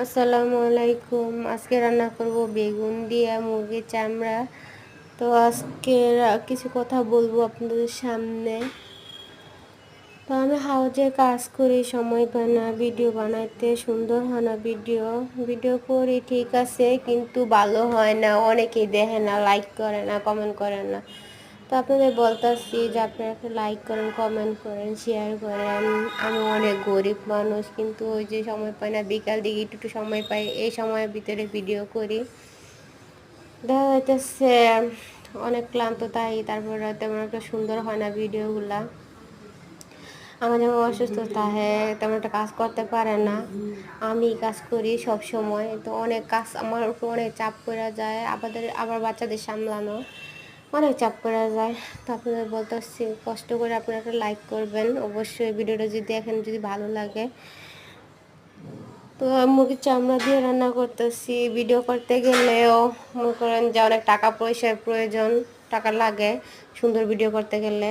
আসসালামু আলাইকুম। আজকে রান্না করব বেগুন দিয়ে মুরগির চামড়া। তো আজকে কিছু কথা বলবো আপনাদের সামনে। তো আমি হাউজে কাজ করি, সময় পাই না ভিডিও বানাইতে, সুন্দর হয় না ভিডিও ভিডিও করি ঠিক আছে, কিন্তু ভালো হয় না, অনেকেই দেখে না, লাইক করে না, কমেন্ট করে না। তো আপনাদের বলতেছি যে আপনারা একটা লাইক করেন, কমেন্ট করেন, শেয়ার করেন। আমি অনেক গরিব মানুষ, কিন্তু ওই যে সময় পাই না, বিকাল দিকে একটু সময় পাই, এই সময়ের ভিতরে ভিডিও করি। দেখা যাইতেছে অনেক ক্লান্ত, তাই তারপরে তেমন একটা সুন্দর হয় না ভিডিওগুলা। আমার যেমন অসুস্থ থাকে, তেমন একটা কাজ করতে পারে না, আমি কাজ করি সব সময়। তো অনেক কাজ আমার উপর, অনেক চাপ পড়ে যায়, আবার বাচ্চাদের সামলানো, অনেক চাপ পড়ে যায়। তো আপনাদের বলতেছি কষ্ট করে আপনারা একটা লাইক করবেন অবশ্যই, ভিডিওটা যদি দেখেন, যদি ভালো লাগে। তো মুরগির চামড়া দিয়ে রান্না করতেছি। ভিডিও করতে গেলেও মনে করেন যে অনেক টাকা পয়সার প্রয়োজন, টাকা লাগে সুন্দর ভিডিও করতে গেলে।